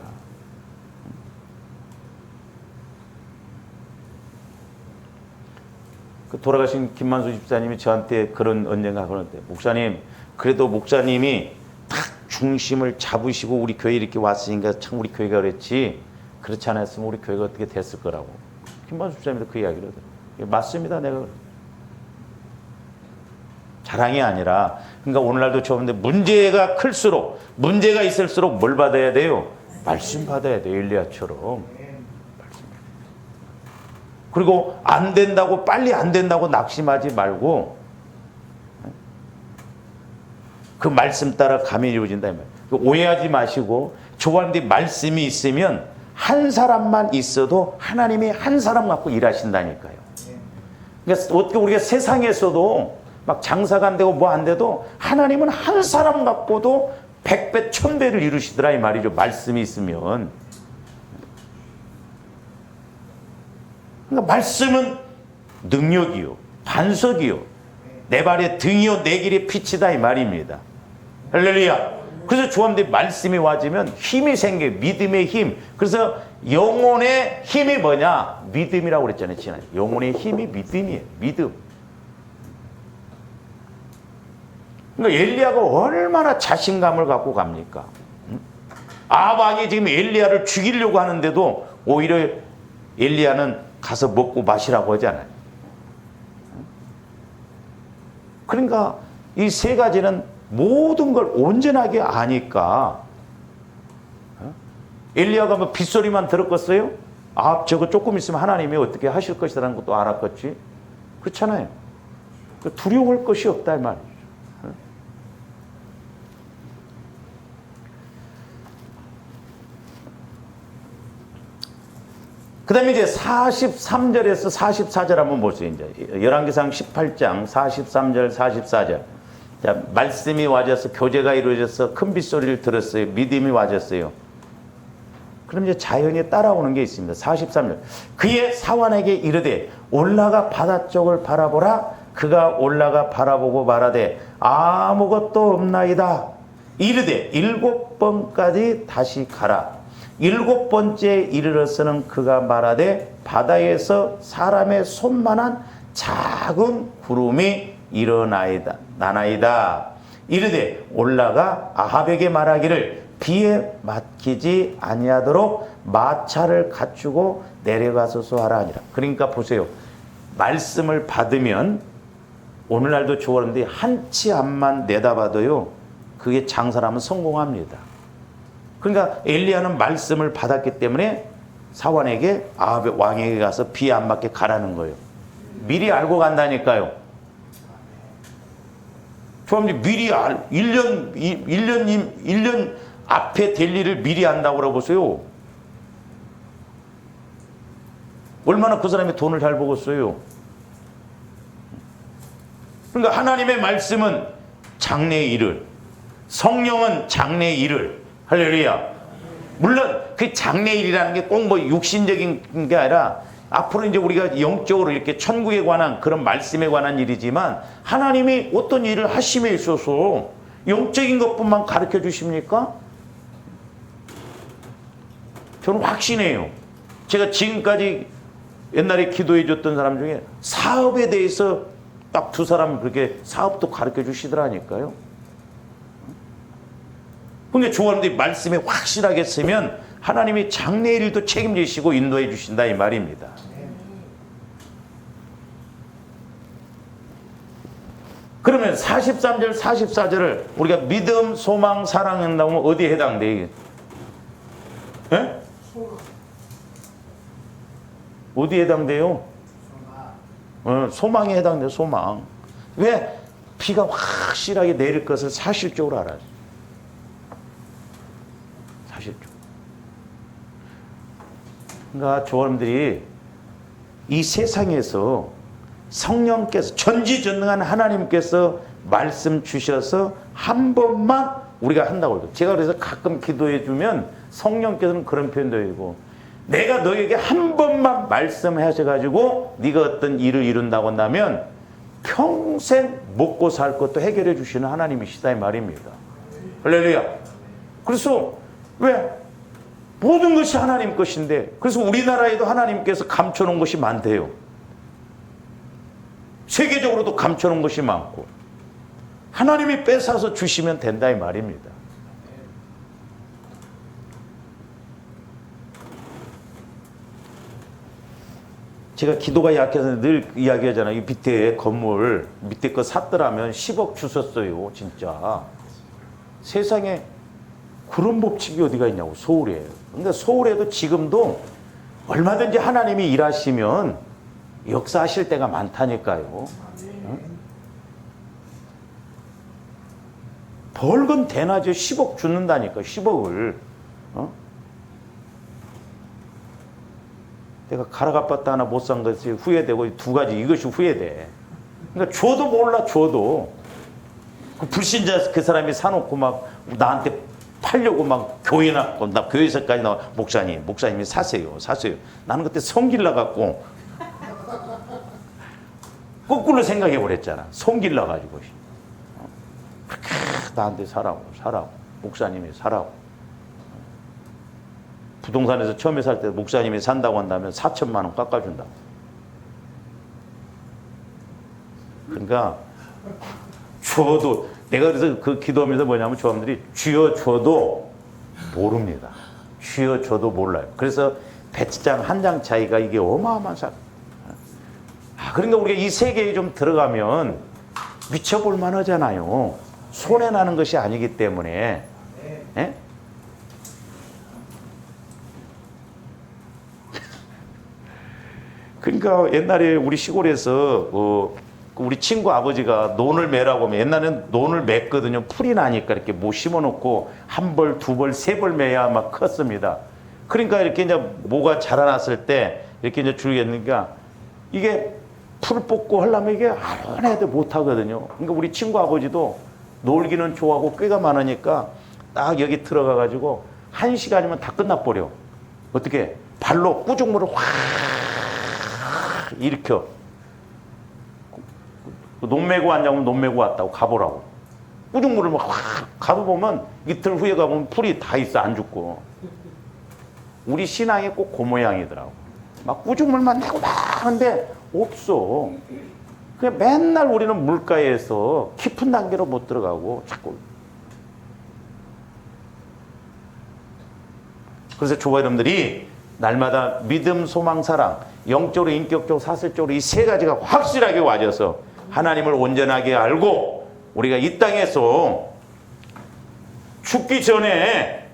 그 돌아가신 김만수 집사님이 저한테 그런 언젠가 그러는데 목사님 그래도 목사님이 딱 중심을 잡으시고 우리 교회 이렇게 왔으니까 참 우리 교회가 그랬지 그렇지 않았으면 우리 교회가 어떻게 됐을 거라고. 김만수 집사님도 그 이야기를 하더라고요. 맞습니다. 내가 자랑이 아니라 그러니까 오늘날도 저런데 문제가 클수록 문제가 있을수록 뭘 받아야 돼요? 말씀 받아야 돼요. 엘리야처럼. 그리고 안 된다고 빨리 안 된다고 낙심하지 말고 그 말씀 따라 감이 이루어진다. 오해하지 마시고 저한테 말씀이 있으면 한 사람만 있어도 하나님이 한 사람 갖고 일하신다니까요. 그러니까 어떻게 우리가 세상에서도 막 장사가 안 되고 뭐 안 돼도 하나님은 한 사람 갖고도 100배, 1000배를 이루시더라 이 말이죠. 말씀이 있으면. 그러니까 말씀은 능력이요, 반석이요, 내 발의 등이요, 내 길의 빛이다 이 말입니다. 할렐루야. 그래서 주한테 말씀이 와지면 힘이 생겨요. 믿음의 힘. 그래서 영혼의 힘이 뭐냐? 믿음이라고 그랬잖아요. 지난주에. 영혼의 힘이 믿음이에요. 믿음. 그러니까 엘리야가 얼마나 자신감을 갖고 갑니까? 아합이 지금 엘리야를 죽이려고 하는데도 오히려 엘리야는 가서 먹고 마시라고 하잖아요. 그러니까 이 세 가지는 모든 걸 온전하게 아니까. 엘리야가 뭐 빗소리만 들었겠어요? 아, 저거 조금 있으면 하나님이 어떻게 하실 것이라는 것도 알았겠지? 그렇잖아요. 두려워할 것이 없다 이 말이죠. 그 다음에 이제 43절에서 44절 한번 보세요. 이제 열왕기상 18장 43절 44절. 자, 말씀이 와져서 교제가 이루어져서 큰 빗소리를 들었어요. 믿음이 와졌어요. 그럼 이제 자연이 따라오는 게 있습니다. 43절. 그의 사환에게 이르되 올라가 바다 쪽을 바라보라. 그가 올라가 바라보고 말하되 아무것도 없나이다. 이르되 7번까지 다시 가라. 7번째 이르러서는 그가 말하되 바다에서 사람의 손만한 작은 구름이 일어나이다 나나이다. 이르되 올라가 아합에게 말하기를 비에 맡기지 아니하도록 마차를 갖추고 내려가소서 하라 하니라. 그러니까 보세요. 말씀을 받으면 오늘날도 좋아하는데 한치 앞만 내다봐도요 그게 장사라면 성공합니다. 그러니까 엘리야는 말씀을 받았기 때문에 사환에게 아합 왕에게 가서 비 안 맞게 가라는 거예요. 미리 알고 간다니까요. 조합님 미리 1년 앞에 될 일을 미리 한다고 그러보세요. 얼마나 그 사람이 돈을 잘 벌었어요. 그러니까 하나님의 말씀은 장래의 일을, 성령은 장래의 일을, 할렐루야. 물론 그 장래의 일이라는 게 꼭 뭐 육신적인 게 아니라 앞으로 이제 우리가 영적으로 이렇게 천국에 관한 그런 말씀에 관한 일이지만 하나님이 어떤 일을 하심에 있어서 영적인 것뿐만 가르쳐 주십니까? 저는 확신해요. 제가 지금까지 옛날에 기도해 줬던 사람 중에 사업에 대해서 딱 2사람 그렇게 사업도 가르쳐 주시더라니까요. 그러니까 좋아하는데 말씀에 확실하게 쓰면 하나님이 장래의 일도 책임지시고 인도해 주신다 이 말입니다. 그러면 43절 44절을 우리가 믿음 소망 사랑은 나오면 어디에 해당돼요? 예? 어디에 해당돼요? 소망에 해당돼요. 소망. 왜? 비가 확실하게 내릴 것을 사실적으로 알아요. 사실적으로. 그러니까 조원들이 이 세상에서 성령께서 전지전능한 하나님께서 말씀 주셔서 한 번만 우리가 한다고 그래요. 제가 그래서 가끔 기도해 주면 성령께서는 그런 표현도 하고 내가 너에게 한 번만 말씀하셔가지고 네가 어떤 일을 이룬다고 한다면 평생 먹고 살 것도 해결해 주시는 하나님이시다 이 말입니다. 할렐루야. 그래서 왜? 모든 것이 하나님 것인데 그래서 우리나라에도 하나님께서 감춰놓은 것이 많대요. 세계적으로도 감춰놓은 것이 많고 하나님이 뺏어서 주시면 된다 이 말입니다. 제가 기도가 약해서 늘 이야기하잖아요. 이 밑에 건물 밑에 거 샀더라면 10억 주셨어요. 진짜 세상에 그런 법칙이 어디가 있냐고. 서울에. 그러니까 서울에도 지금도 얼마든지 하나님이 일하시면 역사하실 때가 많다니까요. 응? 벌건 대낮에 10억 주는다니까. 10억을. 내가 가락 아파트 하나 못 산 것이 후회되고 2가지 이것이 후회돼. 그러니까 줘도 몰라. 줘도 그 불신자 그 사람이 사놓고 막 나한테 팔려고 막 교회나 나 교회에서까지 나와 목사님이 사세요. 나는 그때 성길라 갖고 거꾸로 생각해 버렸잖아. 성길라 가지고 그렇게 나한테 사라고 목사님이 사라고. 부동산에서 처음에 살 때 목사님이 산다고 한다면 4천만 원 깎아준다고. 그러니까 줘도 내가 그래서 그 기도하면서 뭐냐면 조합들이 주여 줘도 모릅니다. 주여 줘도 몰라요. 그래서 배치장 한 장 차이가 이게 어마어마한 사람. 그러니까 우리가 이 세계에 좀 들어가면 미쳐볼 만하잖아요. 손해나는 것이 아니기 때문에. 예? 그러니까 옛날에 우리 시골에서 우리 친구 아버지가 논을 매라고 하면 옛날에는 논을 맸거든요. 풀이 나니까 이렇게 못 심어놓고 1벌, 2벌, 3벌 매야 막 컸습니다. 그러니까 이렇게 이제 모가 자라났을 때 이렇게 이제 줄겠으니까 이게 풀 뽑고 하려면 이게 아무나 해도 못 하거든요. 그러니까 우리 친구 아버지도 놀기는 좋아하고 꾀가 많으니까 딱 여기 들어가 가지고 1시간이면 다 끝나버려. 어떻게 발로 꾸중물을 확 일으켜. 논 메고 왔냐면 논 메고 왔다고 가보라고. 꾸중물을 막 확 가보면 이틀 후에 가보면 풀이 다 있어 안 죽고. 우리 신앙이 꼭 그 모양이더라고. 막 꾸중물만 내고 막 하는데 없어. 그냥 맨날 우리는 물가에서 깊은 단계로 못 들어가고 자꾸. 그래서 조화 여러분들이 날마다 믿음, 소망, 사랑, 영적으로, 인격적으로, 사슬적으로 이 세 가지가 확실하게 와져서 하나님을 온전하게 알고 우리가 이 땅에서 죽기 전에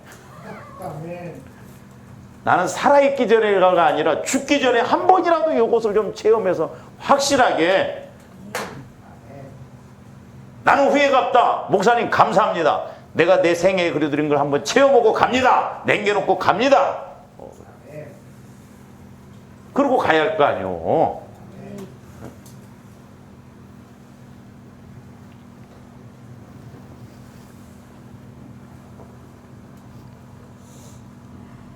나는 살아있기 전에가 아니라 죽기 전에 한 번이라도 이것을 좀 체험해서 확실하게 나는 후회가 없다. 목사님 감사합니다. 내가 내 생애에 그려드린 걸 한번 체험하고 갑니다. 남겨놓고 갑니다. 그러고 가야 할 거 아니오.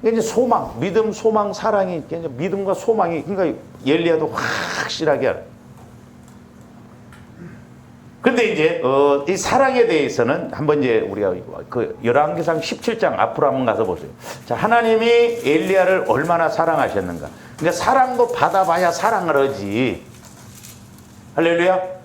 이제 소망, 믿음, 소망, 사랑이 이제 믿음과 소망이 그러니까 엘리야도 확실하게 알아. 근데 이제 이 사랑에 대해서는 한번 이제 우리가 그 열왕기상 17장 앞으로 한번 가서 보세요. 자, 하나님이 엘리야를 얼마나 사랑하셨는가. 그러니까 사랑도 받아봐야 사랑을 하지. 할렐루야.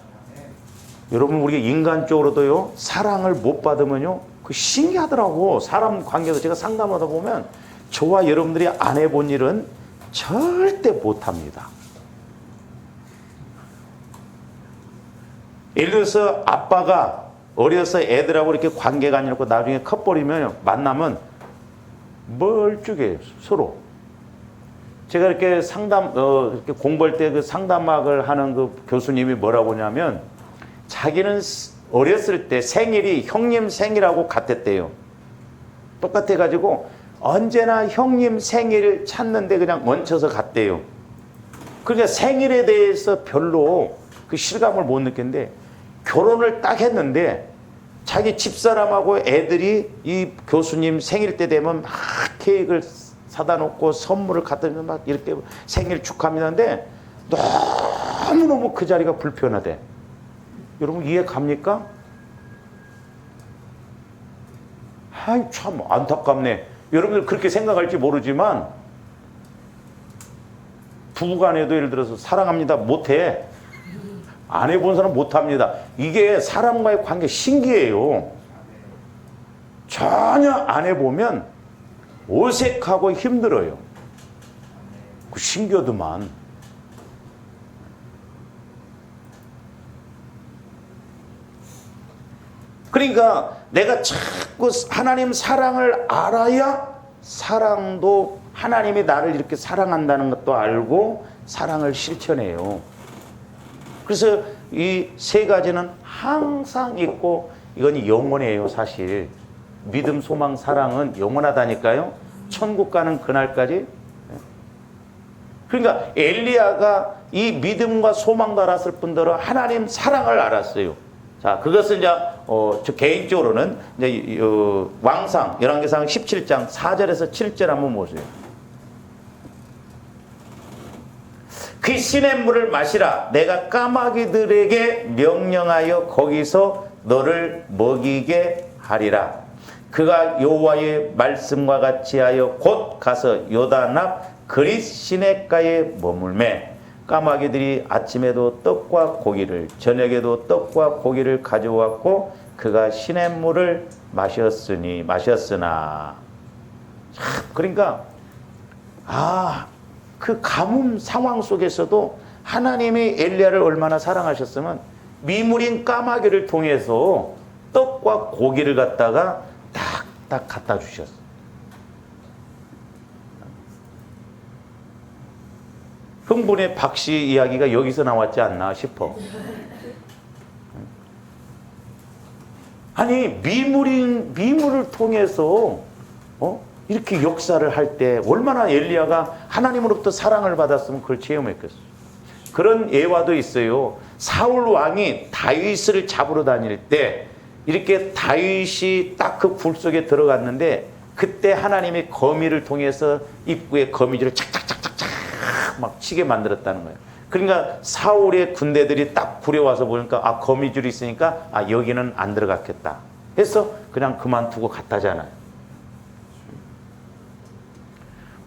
여러분 우리가 인간적으로도요 사랑을 못 받으면요 그 신기하더라고. 사람 관계도 제가 상담하다 보면 저와 여러분들이 안 해본 일은 절대 못합니다. 예를 들어서 아빠가 어려서 애들하고 이렇게 관계가 안 좋고 나중에 커버리면 만나면 멀쩡해요 서로. 제가 이렇게 이렇게 공부할 때 그 상담학을 하는 그 교수님이 뭐라고 하냐면 자기는 어렸을 때 생일이 형님 생일하고 같았대요. 똑같아가지고 언제나 형님 생일을 찾는데 그냥 얹혀서 갔대요. 그러니까 생일에 대해서 별로 그 실감을 못 느꼈는데 결혼을 딱 했는데 자기 집사람하고 애들이 이 교수님 생일 때 되면 막 케이크를 사다 놓고 선물을 갖다 주면 막 이렇게 생일 축하합니다 하는데 너무너무 그 자리가 불편하대. 여러분 이해 갑니까? 아이 참 안타깝네. 여러분들 그렇게 생각할지 모르지만 부부간에도 예를 들어서 사랑합니다 못해. 안 해본 사람 못합니다. 이게 사람과의 관계 신기해요. 전혀 안 해보면 어색하고 힘들어요. 그 신기하더만. 그러니까 내가 자꾸 하나님 사랑을 알아야 사랑도 하나님이 나를 이렇게 사랑한다는 것도 알고 사랑을 실천해요. 그래서 이 세 가지는 항상 있고 이건 영원해요. 사실 믿음, 소망, 사랑은 영원하다니까요. 천국 가는 그날까지. 그러니까 엘리야가 이 믿음과 소망도 알았을 뿐더러 하나님 사랑을 알았어요. 자, 그것을 이제 저 개인적으로는 이제 왕상 열왕기상 17장 4절에서 7절 한번 보세요. 그 시냇물을 마시라. 내가 까마귀들에게 명령하여 거기서 너를 먹이게 하리라. 그가 여호와의 말씀과 같이 하여 곧 가서 요단 앞 그릿 시냇가에 머물매 까마귀들이 아침에도 떡과 고기를 저녁에도 떡과 고기를 가져왔고 그가 시냇물을 마셨으나 그러니까 그 가뭄 상황 속에서도 하나님이 엘리야를 얼마나 사랑하셨으면 미물인 까마귀를 통해서 떡과 고기를 갖다가 딱딱 갖다 주셨어. 흥분의 박씨 이야기가 여기서 나왔지 않나 싶어. 아니 미물을 통해서 이렇게 역사를 할 때 얼마나 엘리야가 하나님으로부터 사랑을 받았으면 그걸 체험했겠어. 그런 예화도 있어요. 사울 왕이 다윗을 잡으러 다닐 때 이렇게 다윗이 딱 그 굴 속에 들어갔는데 그때 하나님이 거미를 통해서 입구에 거미줄을 착착착착착 막 치게 만들었다는 거예요. 그러니까 사울의 군대들이 딱 구려와서 보니까 아, 거미줄이 있으니까 아, 여기는 안 들어갔겠다 해서 그냥 그만두고 갔다잖아요.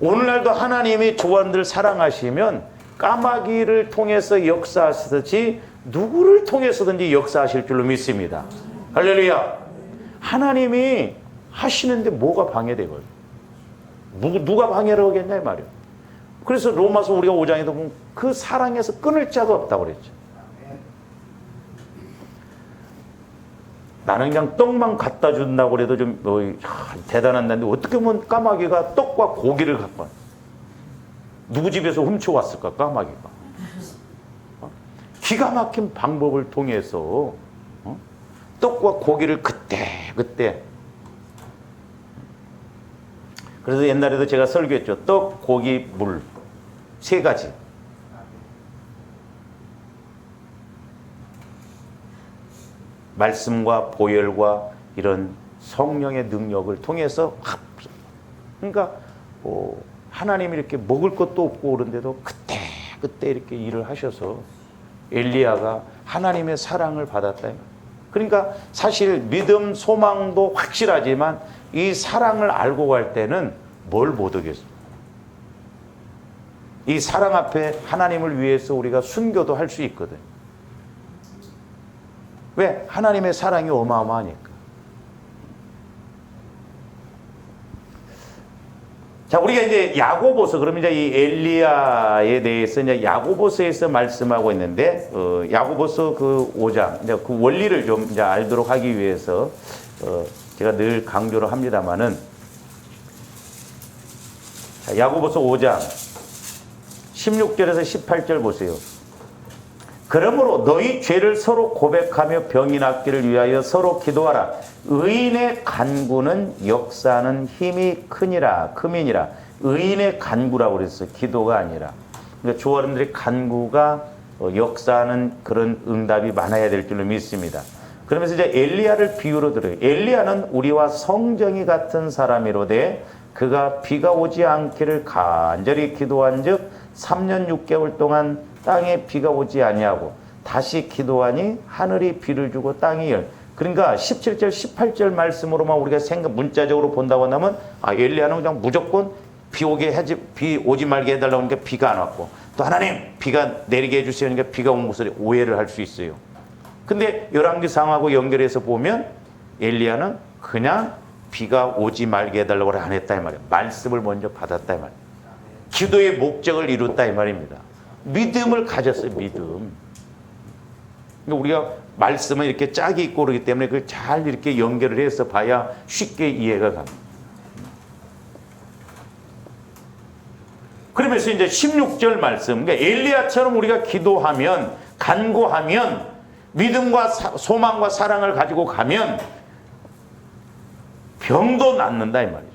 오늘날도 하나님이 조원들 사랑하시면 까마귀를 통해서 역사하시듯이 누구를 통해서든지 역사하실 줄로 믿습니다. 할렐루야. 하나님이 하시는데 뭐가 방해되고요? 누가 방해를 하겠냐 이 말이에요. 그래서 로마서 우리가 5장에도 보면 그 사랑에서 끊을 자가 없다고 그랬죠. 나는 그냥 떡만 갖다 준다고 그래도 좀 대단한데 어떻게 보면 까마귀가 떡과 고기를 갖고 왔어. 누구 집에서 훔쳐왔을까 까마귀가. 기가 막힌 방법을 통해서 떡과 고기를 그때 그래서 옛날에도 제가 설교했죠. 떡, 고기, 물 세 가지. 말씀과 보혈과 이런 성령의 능력을 통해서 그러니까 하나님이 이렇게 먹을 것도 없고 그런데도 그때 이렇게 일을 하셔서 엘리야가 하나님의 사랑을 받았다. 그러니까 사실 믿음, 소망도 확실하지만 이 사랑을 알고 갈 때는 뭘 못 하겠어. 이 사랑 앞에 하나님을 위해서 우리가 순교도 할 수 있거든. 왜? 하나님의 사랑이 어마어마하니까. 자, 우리가 이제 야고보서, 그러면 이제 이 엘리야에 대해서 이제 야고보서에서 말씀하고 있는데, 야고보서 그 5장, 이제 그 원리를 좀 이제 알도록 하기 위해서, 제가 늘 강조를 합니다만은, 야고보서 5장, 16절에서 18절 보세요. 그러므로 너희 죄를 서로 고백하며 병이 낫기를 위하여 서로 기도하라. 의인의 간구는 역사하는 힘이 크민이라. 의인의 간구라고 그랬어요. 기도가 아니라. 그러니까 조아름들의 간구가 역사하는 그런 응답이 많아야 될 줄로 믿습니다. 그러면서 이제 엘리야를 비유로 들어요. 엘리야는 우리와 성정이 같은 사람이로되 그가 비가 오지 않기를 간절히 기도한즉 3년 6개월 동안 땅에 비가 오지 아니하고 다시 기도하니 하늘이 비를 주고 땅이 그러니까 17절 18절 말씀으로만 우리가 문자적으로 본다고 한다면 엘리야는 그냥 무조건 비 오지 말게 해달라고 하니까 비가 안 왔고 또 하나님 비가 내리게 해주세요 하니까 비가 온 것을 오해를 할 수 있어요. 근데 열왕기상하고 연결해서 보면 엘리야는 그냥 비가 오지 말게 해달라고 안 했다 이 말이에요. 말씀을 먼저 받았다 이 말이에요. 기도의 목적을 이뤘다 이 말입니다. 믿음을 가졌어요. 믿음. 그러니까 우리가 말씀은 이렇게 짝이 있고 그러기 때문에 그걸 잘 이렇게 연결을 해서 봐야 쉽게 이해가 갑니다. 그러면서 이제 16절 말씀, 그러니까 엘리야처럼 우리가 기도하면, 간구하면, 믿음과 소망과 사랑을 가지고 가면 병도 낫는다 이 말이죠.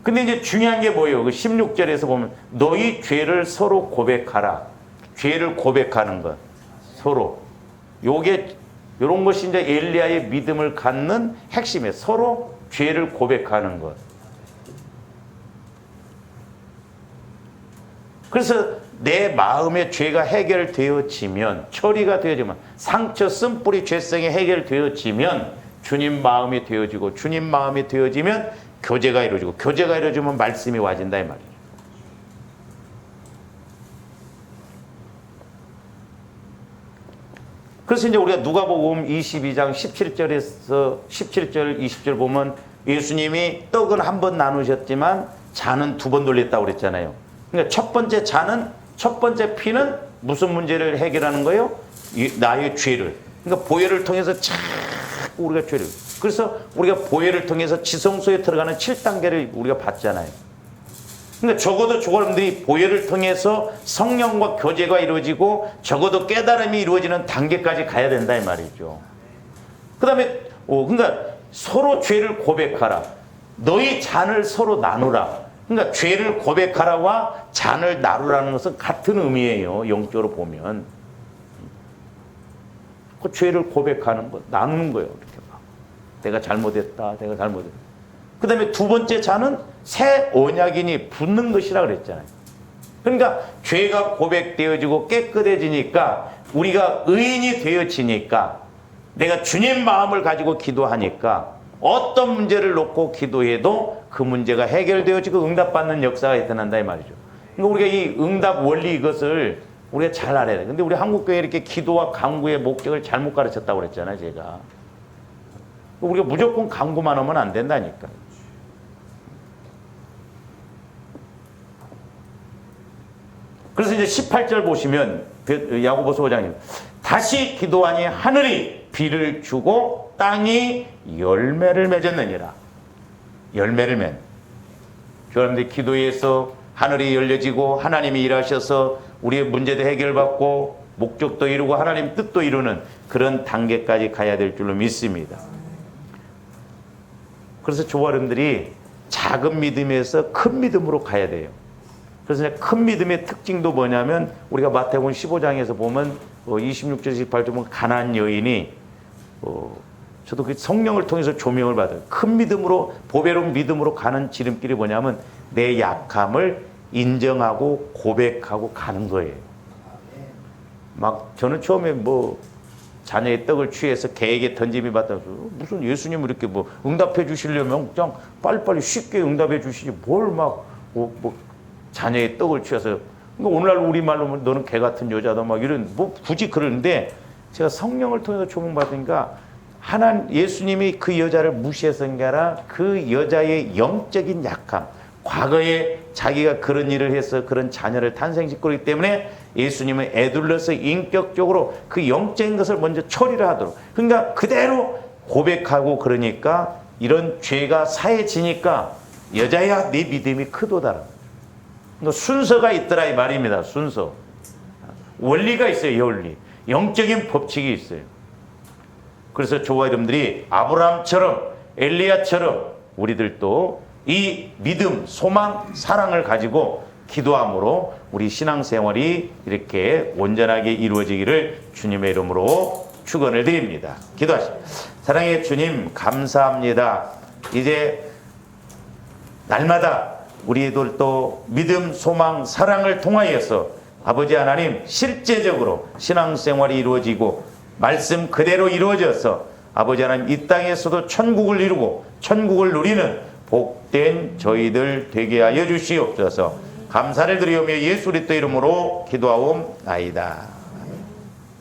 근데 이제 중요한 게 뭐예요? 그 16절에서 보면 너희 죄를 서로 고백하라. 죄를 고백하는 것. 서로. 요런 것이 이제 엘리야의 믿음을 갖는 핵심이에요. 서로 죄를 고백하는 것. 그래서 내 마음의 죄가 해결되어지면, 처리가 되어지면, 상처, 쓴뿌리, 죄성이 해결되어지면 주님 마음이 되어지고, 주님 마음이 되어지면 교제가 이루어지고, 교제가 이루어지면 말씀이 와진다 이 말이에요. 그래서 이제 우리가 누가복음 22장 17절에서 17절 20절 보면 예수님이 떡은 한 번 나누셨지만 잔은 두 번 돌렸다고 그랬잖아요. 그러니까 첫 번째 피는 무슨 문제를 해결하는 거예요? 나의 죄를. 그러니까 보혈을 통해서 자꾸 우리가 죄를. 그래서 우리가 보혈을 통해서 지성소에 들어가는 7단계를 우리가 받잖아요. 그러니까 적어도 조건들이 보혈을 통해서 성령과 교제가 이루어지고 적어도 깨달음이 이루어지는 단계까지 가야 된다 이 말이죠. 그 다음에 그러니까 서로 죄를 고백하라. 너희 잔을 서로 나누라. 그러니까 죄를 고백하라와 잔을 나누라는 것은 같은 의미예요. 영적으로 보면. 그 죄를 고백하는 것, 나누는 거예요. 이렇게 막. 내가 잘못했다. 내가 잘못했다. 그 다음에 두 번째 자는 새 언약인이 붙는 것이라 그랬잖아요. 그러니까 죄가 고백되어지고 깨끗해지니까 우리가 의인이 되어지니까 내가 주님 마음을 가지고 기도하니까 어떤 문제를 놓고 기도해도 그 문제가 해결되어지고 응답받는 역사가 나타난다 이 말이죠. 그러니까 우리가 이 응답 원리 이것을 우리가 잘 알아야 돼. 근데 우리 한국교회 이렇게 기도와 간구의 목적을 잘못 가르쳤다고 그랬잖아요, 제가. 우리가 무조건 간구만 하면 안 된다니까. 그래서 이제 18절 보시면 야고보서 5장입니다. 다시 기도하니 하늘이 비를 주고 땅이 열매를 맺었느니라. 열매를 맺. 여러분들 기도에서 하늘이 열려지고 하나님이 일하셔서 우리의 문제도 해결받고 목적도 이루고 하나님 뜻도 이루는 그런 단계까지 가야 될 줄로 믿습니다. 그래서 여러분들이 작은 믿음에서 큰 믿음으로 가야 돼요. 그래서 큰 믿음의 특징도 뭐냐면 우리가 마태복음 15장에서 보면 26절 28절 보면 가난한 여인이 저도 그 성령을 통해서 조명을 받아요. 큰 믿음으로 보배로운 믿음으로 가는 지름길이 뭐냐면 내 약함을 인정하고 고백하고 가는 거예요. 막 저는 처음에 뭐 자녀의 떡을 취해서 개에게 던짐이 받아서 무슨 예수님 이렇게 뭐 응답해 주시려면 그냥 빨리빨리 쉽게 응답해 주시지 뭘 막 뭐 자녀의 떡을 취해서 그러니까 오늘날 우리말로 너는 개 같은 여자다 막 이런 뭐 굳이 그러는데 제가 성령을 통해서 조명받으니까 예수님이 그 여자를 무시해서인 게 아니라 그 여자의 영적인 약함, 과거에 자기가 그런 일을 해서 그런 자녀를 탄생시키기 때문에 예수님은 애둘러서 인격적으로 그 영적인 것을 먼저 처리를 하도록 그러니까 그대로 고백하고 그러니까 이런 죄가 사해지니까 여자야 네 믿음이 크도다. 순서가 있더라 이 말입니다. 순서. 원리가 있어요. 원리. 영적인 법칙이 있어요. 그래서 저와 여러분들이 아브라함처럼 엘리야처럼 우리들도 이 믿음, 소망, 사랑을 가지고 기도함으로 우리 신앙생활이 이렇게 온전하게 이루어지기를 주님의 이름으로 축원을 드립니다. 기도하시죠. 사랑의 주님 감사합니다. 이제 날마다 우리들도 믿음, 소망, 사랑을 통하여서 아버지 하나님 실제적으로 신앙생활이 이루어지고 말씀 그대로 이루어져서 아버지 하나님 이 땅에서도 천국을 이루고 천국을 누리는 복된 저희들 되게 하여 주시옵소서. 감사를 드리오며 예수 그리스도 이름으로 기도하옵나이다.